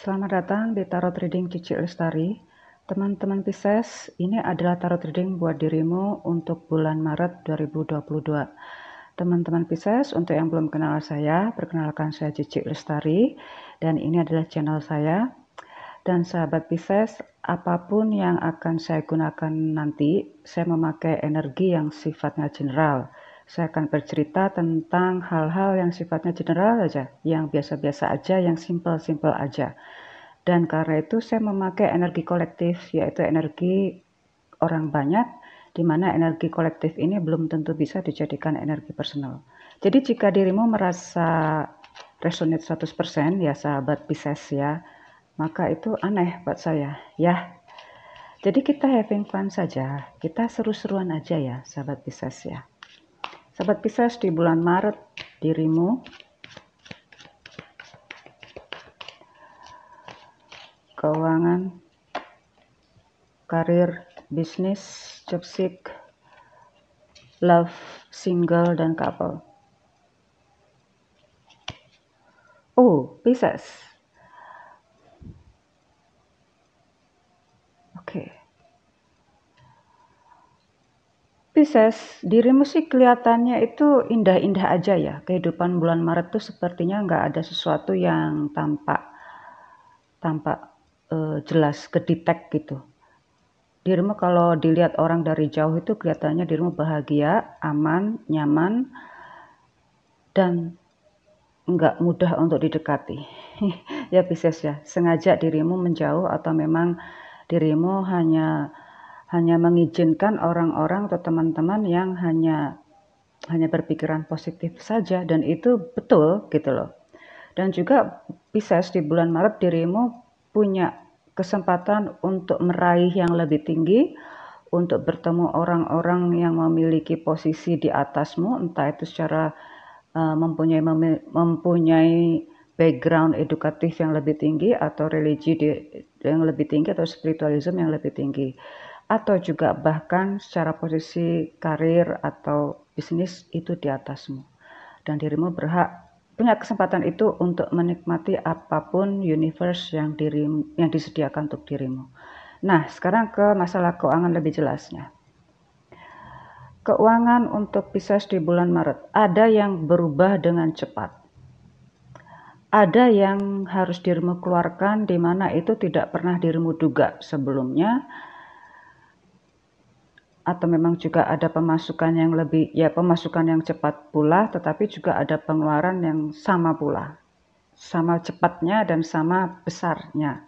Selamat datang di Tarot Reading Cici Lestari. Teman-teman Pisces, ini adalah Tarot Reading buat dirimu untuk bulan Maret 2022. Teman-teman Pisces, untuk yang belum kenal saya, perkenalkan saya Cici Lestari dan ini adalah channel saya. Dan sahabat Pisces, apapun yang akan saya gunakan nanti, saya memakai energi yang sifatnya general. Saya akan bercerita tentang hal-hal yang sifatnya general aja, yang biasa-biasa aja, yang simple-simple aja. Dan karena itu saya memakai energi kolektif, yaitu energi orang banyak, di mana energi kolektif ini belum tentu bisa dijadikan energi personal. Jadi jika dirimu merasa resonate 100% ya sahabat Pisces ya, maka itu aneh buat saya ya. Jadi kita having fun saja, kita seru-seruan aja ya sahabat Pisces ya. Sahabat Pisces, di bulan Maret dirimu keuangan, karir, bisnis, job seek, love, single, dan couple. Oh, Pisces. Oke. Pisces, dirimu sih kelihatannya itu indah-indah aja ya. Kehidupan bulan Maret tuh sepertinya nggak ada sesuatu yang tampak jelas kedetek gitu. Dirimu kalau dilihat orang dari jauh itu kelihatannya dirimu bahagia, aman, nyaman, dan nggak mudah untuk didekati. Ya Pisces ya, sengaja dirimu menjauh atau memang dirimu hanya mengizinkan orang-orang atau teman-teman yang hanya berpikiran positif saja, dan itu betul gitu loh. Dan juga Pisces, di bulan Maret dirimu punya kesempatan untuk meraih yang lebih tinggi, untuk bertemu orang-orang yang memiliki posisi di atasmu, entah itu secara mempunyai background edukatif yang lebih tinggi, atau religi yang lebih tinggi, atau spiritualisme yang lebih tinggi, atau juga bahkan secara posisi karir atau bisnis itu di atasmu. Dan dirimu berhak punya kesempatan itu untuk menikmati apapun universe yang disediakan untuk dirimu. Nah, sekarang ke masalah keuangan lebih jelasnya. Keuangan untuk Pisces di bulan Maret, ada yang berubah dengan cepat. Ada yang harus dirimu keluarkan di mana itu tidak pernah dirimu duga sebelumnya. Atau memang juga ada pemasukan yang lebih, ya pemasukan yang cepat pula, tetapi juga ada pengeluaran yang sama pula. Sama cepatnya dan sama besarnya.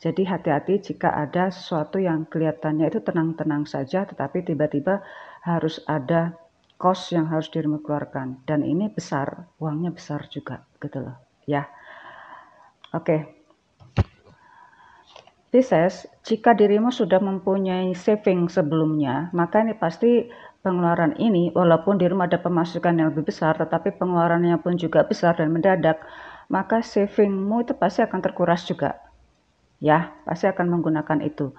Jadi hati-hati jika ada sesuatu yang kelihatannya itu tenang-tenang saja, tetapi tiba-tiba harus ada cost yang harus dirimu keluarkan. Dan ini besar, uangnya besar juga gitu loh ya. Oke. Pisces, jika dirimu sudah mempunyai saving sebelumnya, maka ini pasti pengeluaran ini, walaupun dirimu ada pemasukan yang lebih besar, tetapi pengeluarannya pun juga besar dan mendadak, maka savingmu itu pasti akan terkuras juga. Ya, pasti akan menggunakan itu.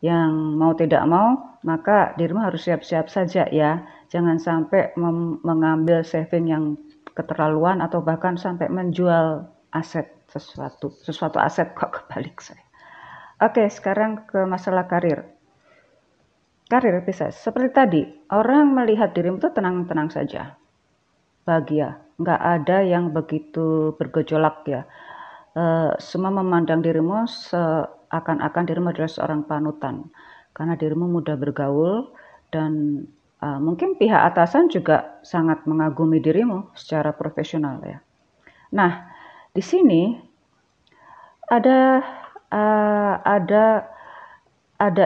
Yang mau tidak mau, maka dirimu harus siap-siap saja ya. Jangan sampai mengambil saving yang keterlaluan atau bahkan sampai menjual aset sesuatu aset, kok kebalik saya. Oke, sekarang ke masalah karir. Karir Pisces, seperti tadi, orang melihat dirimu itu tenang-tenang saja. Bahagia, nggak ada yang begitu bergejolak ya. Semua memandang dirimu seakan-akan dirimu adalah seorang panutan. Karena dirimu mudah bergaul dan mungkin pihak atasan juga sangat mengagumi dirimu secara profesional ya. Nah, di sini ada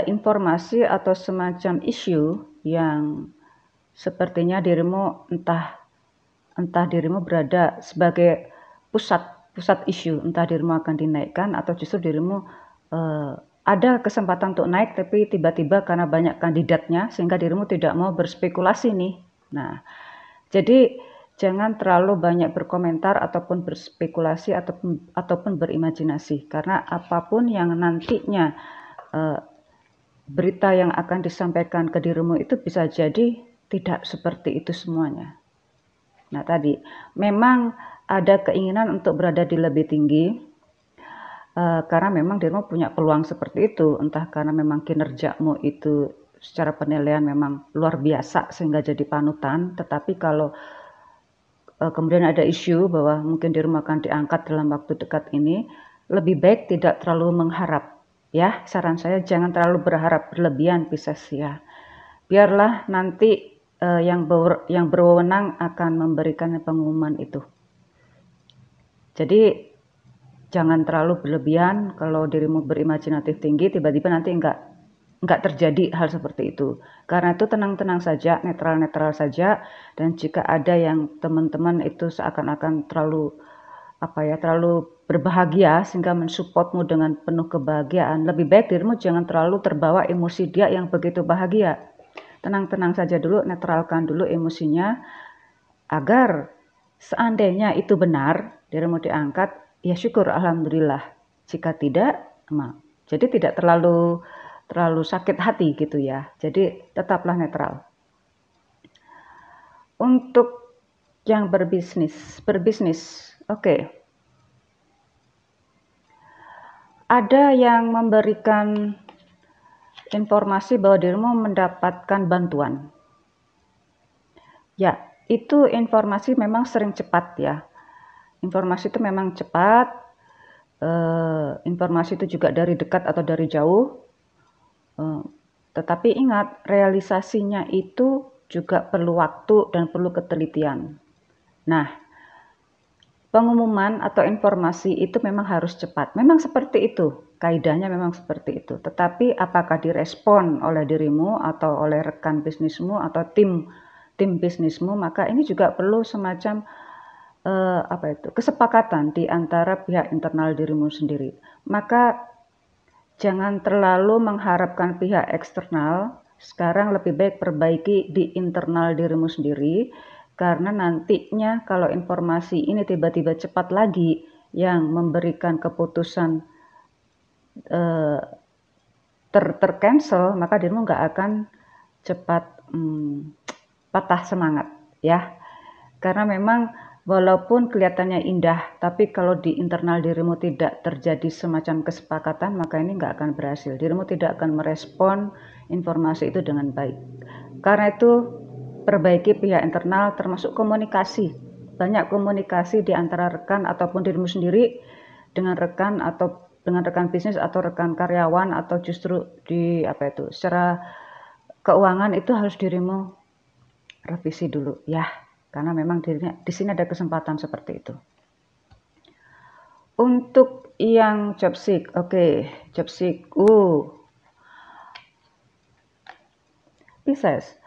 informasi atau semacam isu yang sepertinya dirimu entah dirimu berada sebagai pusat isu, entah dirimu akan dinaikkan atau justru dirimu ada kesempatan untuk naik, tapi tiba-tiba karena banyak kandidatnya sehingga dirimu tidak mau berspekulasi nih. Nah, jadi jangan terlalu banyak berkomentar ataupun berspekulasi ataupun berimajinasi, karena apapun yang nantinya berita yang akan disampaikan ke dirimu itu bisa jadi tidak seperti itu semuanya. Nah tadi, memang ada keinginan untuk berada di lebih tinggi, karena memang dirimu punya peluang seperti itu, entah karena memang kinerjamu itu secara penilaian memang luar biasa sehingga jadi panutan, tetapi kalau kemudian ada isu bahwa mungkin dirimu akan diangkat dalam waktu dekat ini, lebih baik tidak terlalu mengharap. Ya, saran saya jangan terlalu berharap berlebihan, Pisces ya. Biarlah nanti yang berwenang akan memberikan pengumuman itu. Jadi jangan terlalu berlebihan. Kalau dirimu berimajinatif tinggi, tiba-tiba nanti enggak terjadi hal seperti itu. Karena itu tenang-tenang saja, netral-netral saja. Dan jika ada yang teman-teman itu seakan-akan terlalu berbahagia sehingga mensupportmu dengan penuh kebahagiaan, lebih baik dirimu jangan terlalu terbawa emosi dia yang begitu bahagia. Tenang-tenang saja dulu, netralkan dulu emosinya, agar seandainya itu benar, dirimu diangkat, ya syukur, alhamdulillah. Jika tidak, jadi tidak terlalu sakit hati gitu ya. Jadi tetaplah netral. Untuk yang berbisnis, oke. Ada yang memberikan informasi bahwa dirimu mendapatkan bantuan. Ya, itu informasi memang sering cepat ya. Informasi itu memang cepat. Informasi itu juga dari dekat atau dari jauh. Tetapi ingat, realisasinya itu juga perlu waktu dan perlu ketelitian. Nah, pengumuman atau informasi itu memang harus cepat. Memang seperti itu, kaidahnya memang seperti itu. Tetapi apakah direspon oleh dirimu atau oleh rekan bisnismu atau tim bisnismu, maka ini juga perlu semacam kesepakatan di antara pihak internal dirimu sendiri. Maka jangan terlalu mengharapkan pihak eksternal. Sekarang lebih baik perbaiki di internal dirimu sendiri. Karena nantinya kalau informasi ini tiba-tiba cepat lagi yang memberikan keputusan tercancel, maka dirimu nggak akan cepat patah semangat ya. Karena memang walaupun kelihatannya indah, tapi kalau di internal dirimu tidak terjadi semacam kesepakatan, maka ini nggak akan berhasil. Dirimu tidak akan merespon informasi itu dengan baik. Karena itu perbaiki pihak internal termasuk komunikasi. Banyak komunikasi di antara rekan ataupun dirimu sendiri dengan rekan atau dengan rekan bisnis atau rekan karyawan atau justru di secara keuangan itu harus dirimu revisi dulu ya. Karena memang di sini ada kesempatan seperti itu. Untuk yang job seek, job seek. Pisces.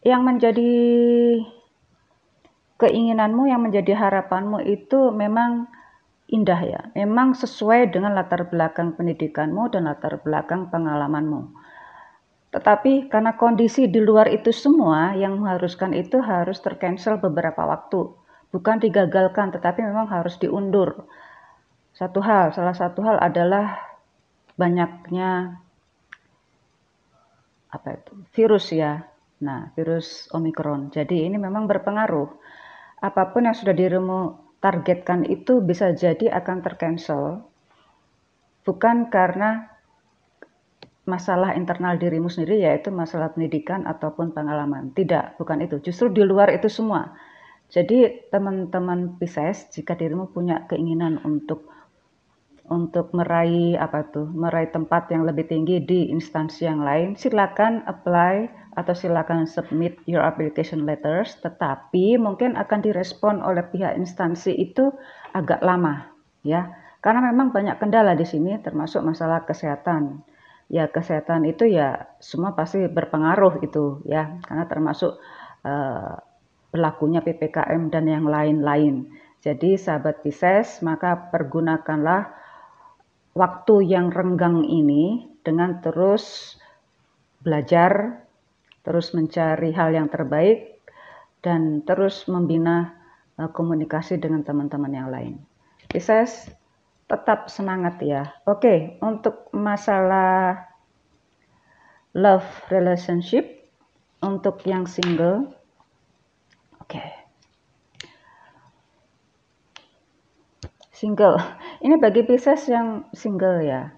Yang menjadi keinginanmu, yang menjadi harapanmu itu memang indah ya. Memang sesuai dengan latar belakang pendidikanmu dan latar belakang pengalamanmu. Tetapi karena kondisi di luar itu semua yang mengharuskan itu harus tercancel beberapa waktu. Bukan digagalkan, tetapi memang harus diundur. Salah satu hal adalah banyaknya virus ya. Nah, virus Omicron. Jadi ini memang berpengaruh. Apapun yang sudah dirimu targetkan itu bisa jadi akan tercancel. Bukan karena masalah internal dirimu sendiri, yaitu masalah pendidikan ataupun pengalaman. Tidak, bukan itu. Justru di luar itu semua. Jadi teman-teman Pisces, jika dirimu punya keinginan untuk meraih tempat yang lebih tinggi di instansi yang lain, silakan apply atau silakan submit your application letters, tetapi mungkin akan direspon oleh pihak instansi itu agak lama ya. Karena memang banyak kendala di sini termasuk masalah kesehatan. Ya, kesehatan itu ya semua pasti berpengaruh itu ya, karena termasuk berlakunya PPKM dan yang lain-lain. Jadi sahabat Pisces, maka pergunakanlah waktu yang renggang ini dengan terus belajar, terus mencari hal yang terbaik, dan terus membina komunikasi dengan teman-teman yang lain. Pisces, tetap semangat ya. Oke, untuk masalah love relationship, untuk yang single, single. Ini bagi Pisces yang single ya.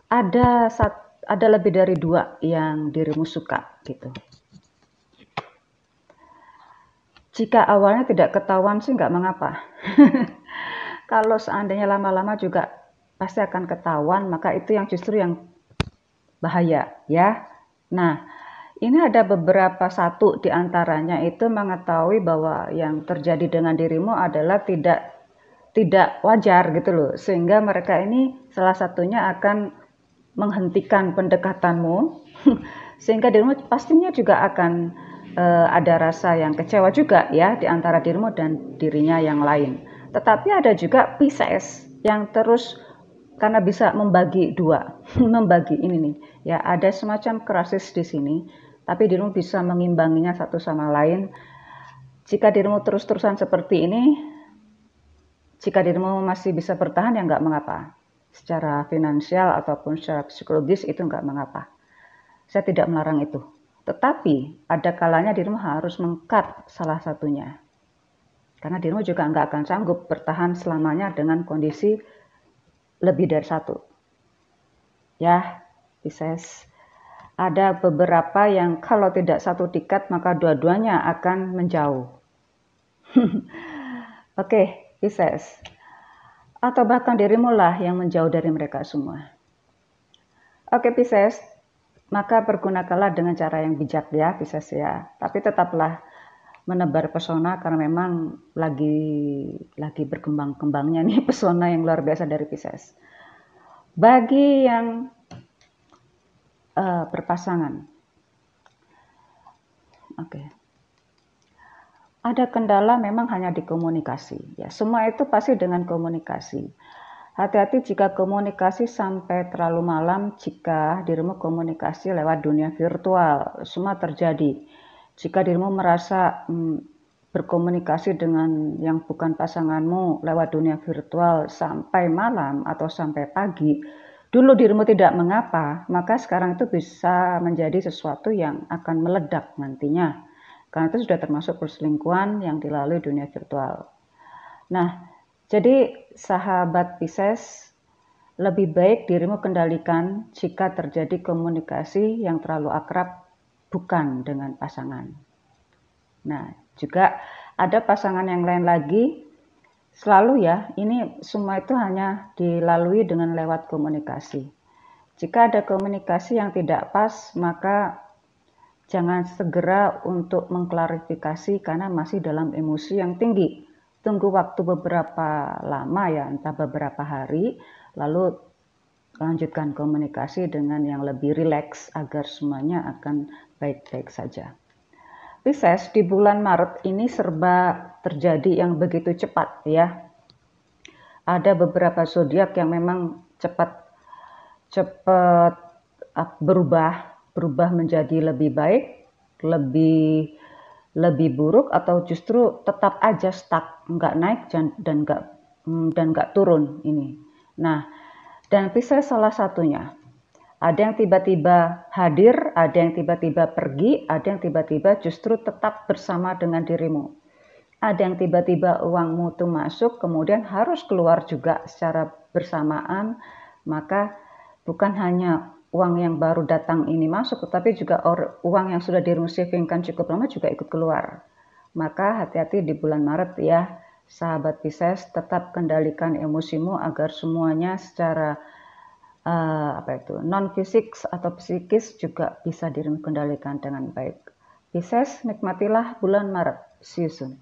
Ada lebih dari 2 yang dirimu suka gitu. Jika awalnya tidak ketahuan sih nggak mengapa. Kalau seandainya lama-lama juga pasti akan ketahuan, maka itu yang justru yang bahaya ya. Nah, ini ada beberapa, satu di antaranya itu mengetahui bahwa yang terjadi dengan dirimu adalah tidak wajar gitu loh, sehingga mereka ini salah satunya akan menghentikan pendekatanmu sehingga dirimu pastinya juga akan ada rasa yang kecewa juga ya di antara dirimu dan dirinya yang lain. Tetapi ada juga Pisces yang terus karena bisa membagi dua, membagi ini nih ya, ada semacam krisis di sini, tapi dirimu bisa mengimbanginya satu sama lain. Jika dirimu terus-terusan seperti ini, jika dirimu masih bisa bertahan ya nggak mengapa. Secara finansial ataupun secara psikologis itu nggak mengapa. Saya tidak melarang itu. Tetapi ada kalanya dirimu harus meng-cut salah satunya. Karena dirimu juga nggak akan sanggup bertahan selamanya dengan kondisi lebih dari satu. Ya, Pisces. Ada beberapa yang kalau tidak satu di-cut maka dua-duanya akan menjauh. Oke, Pisces. Atau bahkan dirimu lah yang menjauh dari mereka semua. Oke, Pisces. Maka pergunakanlah dengan cara yang bijak ya, Pisces ya. Tapi tetaplah menebar pesona karena memang lagi berkembang-kembangnya nih pesona yang luar biasa dari Pisces. Bagi yang berpasangan, oke. Ada kendala memang hanya di komunikasi. Ya, semua itu pasti dengan komunikasi. Hati-hati jika komunikasi sampai terlalu malam, jika dirimu komunikasi lewat dunia virtual, semua terjadi. Jika dirimu merasa berkomunikasi dengan yang bukan pasanganmu lewat dunia virtual sampai malam atau sampai pagi, dulu dirimu tidak mengapa, maka sekarang itu bisa menjadi sesuatu yang akan meledak nantinya. Karena itu sudah termasuk perselingkuhan yang dilalui dunia virtual. Nah, jadi sahabat Pisces, lebih baik dirimu kendalikan jika terjadi komunikasi yang terlalu akrab bukan dengan pasangan. Nah, juga ada pasangan yang lain lagi, selalu ya, ini semua itu hanya dilalui dengan lewat komunikasi. Jika ada komunikasi yang tidak pas, maka jangan segera untuk mengklarifikasi karena masih dalam emosi yang tinggi. Tunggu waktu beberapa lama ya, entah beberapa hari, lalu lanjutkan komunikasi dengan yang lebih rileks agar semuanya akan baik-baik saja. Pisces di bulan Maret ini serba terjadi yang begitu cepat ya. Ada beberapa zodiak yang memang cepat berubah menjadi lebih baik, lebih buruk, atau justru tetap aja stuck, nggak naik dan nggak turun ini. Nah, dan Pisces salah satunya. Ada yang tiba-tiba hadir, ada yang tiba-tiba pergi, ada yang tiba-tiba justru tetap bersama dengan dirimu. Ada yang tiba-tiba uangmu tuh masuk, kemudian harus keluar juga secara bersamaan, maka bukan hanya uang yang baru datang ini masuk, tetapi juga uang yang sudah dirimu savingkan cukup lama juga ikut keluar. Maka hati-hati di bulan Maret ya, sahabat Pisces, tetap kendalikan emosimu agar semuanya secara non fisik atau psikis juga bisa dirimu kendalikan dengan baik. Pisces, nikmatilah bulan Maret. See you soon.